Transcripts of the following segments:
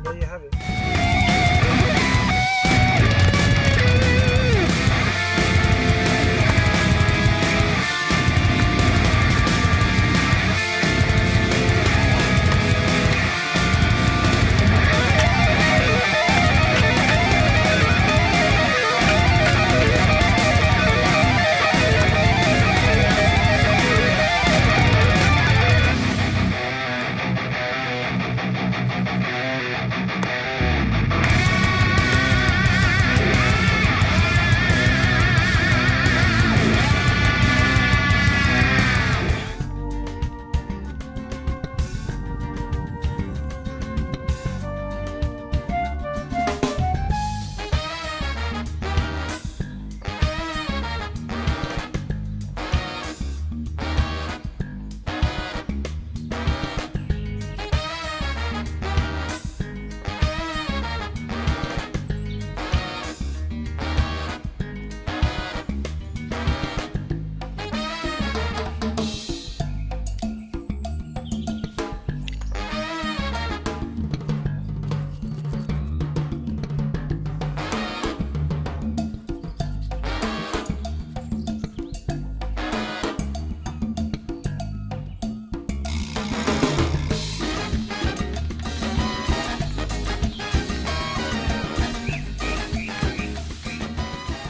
there you have it.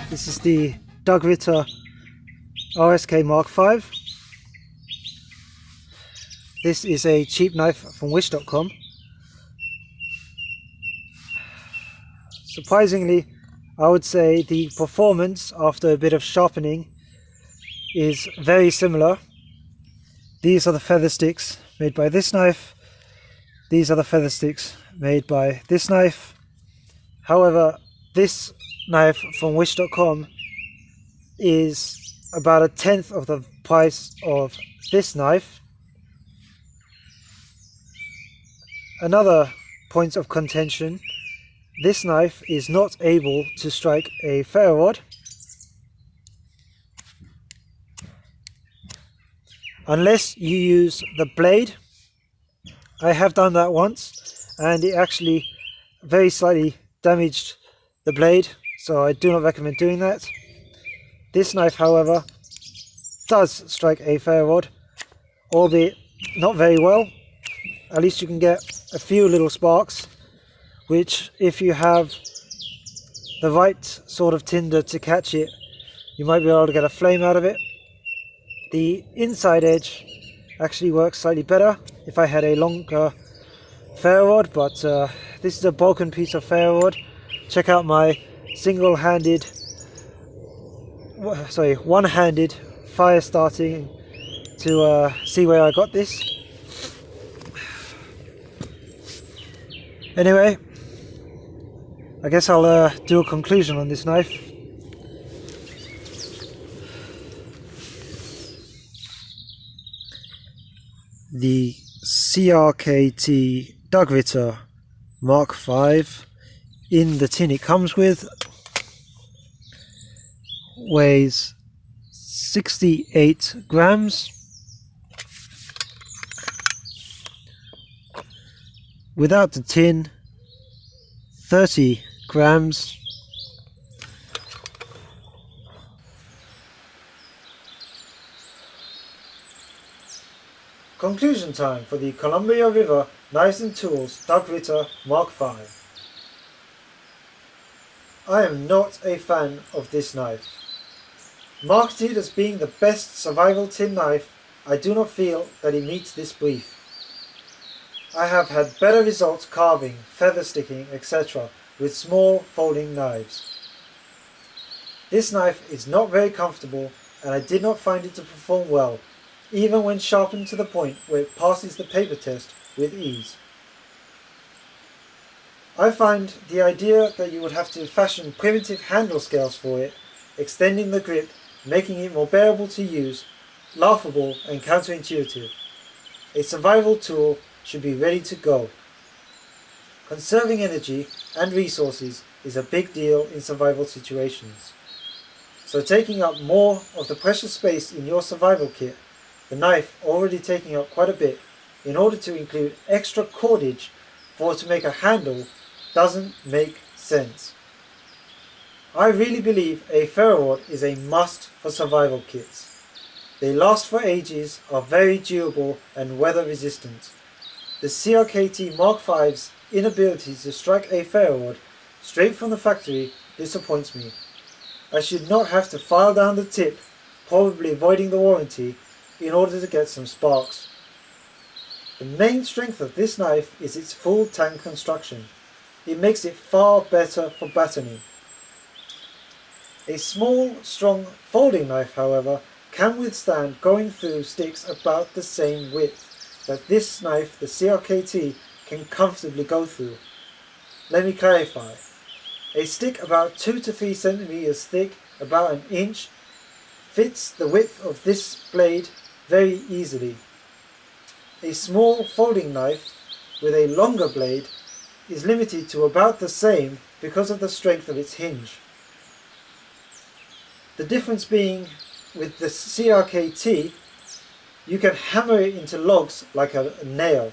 This is the Doug Ritter RSK Mk5. This is a cheap knife from wish.com. Surprisingly, I would say the performance after a bit of sharpening is very similar. These are the feather sticks made by this knife. These are the feather sticks made by this knife. However, this knife from wish.com is about 1/10 of the price of this knife. Another point of contention, this knife is not able to strike a ferro rod unless you use the blade. I have done that once and it actually very slightly damaged the blade, so I do not recommend doing that. This knife, however, does strike a ferro rod, albeit not very well. At least you can get a few little sparks, which if you have the right sort of tinder to catch it, you might be able to get a flame out of it. The inside edge actually works slightly better if I had a longer ferro rod, but this is a broken piece of ferro rod. Check out my one-handed fire starting to see where I got this. Anyway, I guess I'll do a conclusion on this knife. The CRKT Doug Ritter Mk5 in the tin it comes with weighs 68 grams. Without the tin, 30 grams. Conclusion time for the Columbia River Knives and Tools Doug Ritter Mk5. I am not a fan of this knife. Marketed as being the best survival tin knife, I do not feel that it meets this brief. I have had better results carving, feather sticking, etc. with small folding knives. This knife is not very comfortable and I did not find it to perform well, even when sharpened to the point where it passes the paper test with ease. I find the idea that you would have to fashion primitive handle scales for it, extending the grip, making it more bearable to use, laughable and counterintuitive. A survival tool should be ready to go. Conserving energy and resources is a big deal in survival situations. So taking up more of the precious space in your survival kit, the knife already taking up quite a bit, in order to include extra cordage for to make a handle doesn't make sense. I really believe a ferro rod is a must for survival kits. They last for ages, are very durable and weather resistant. The CRKT Mk5's inability to strike a ferro rod straight from the factory disappoints me. I should not have to file down the tip, probably voiding the warranty, in order to get some sparks. The main strength of this knife is its full tang construction. It makes it far better for batoning. A small, strong folding knife, however, can withstand going through sticks about the same width that this knife, the CRKT, can comfortably go through. Let me clarify. A stick about 2 to 3 centimeters thick, about an inch, fits the width of this blade very easily. A small folding knife with a longer blade is limited to about the same because of the strength of its hinge. The difference being with the CRKT, you can hammer it into logs like a nail.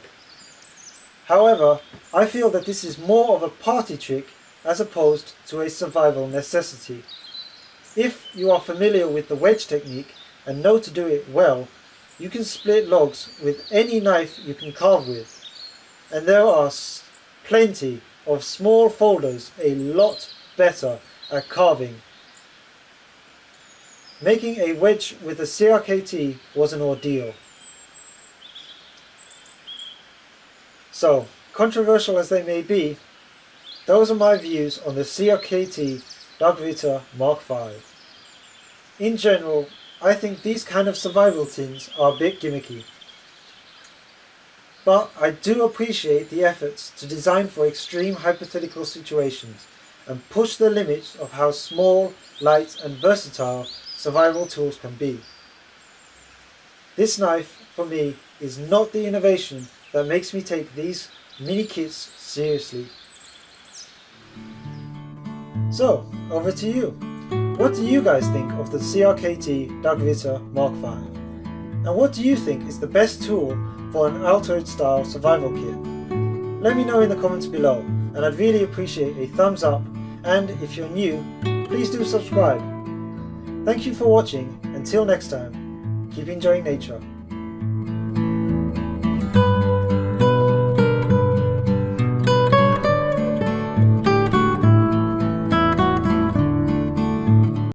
However, I feel that this is more of a party trick as opposed to a survival necessity. If you are familiar with the wedge technique and know to do it well, you can split logs with any knife you can carve with. And there are plenty of small folders a lot better at carving. Making a wedge with the CRKT was an ordeal. So, controversial as they may be, those are my views on the CRKT Doug Ritter Mk5. In general, I think these kind of survival tins are a bit gimmicky. But I do appreciate the efforts to design for extreme hypothetical situations and push the limits of how small, light and versatile survival tools can be. This knife, for me, is not the innovation that makes me take these mini kits seriously. So, over to you. What do you guys think of the CRKT Doug Ritter Mk5? And what do you think is the best tool for an Altoid style survival kit? Let me know in the comments below, and I'd really appreciate a thumbs up, and if you're new, please do subscribe. Thank you for watching. Until next time, keep enjoying nature.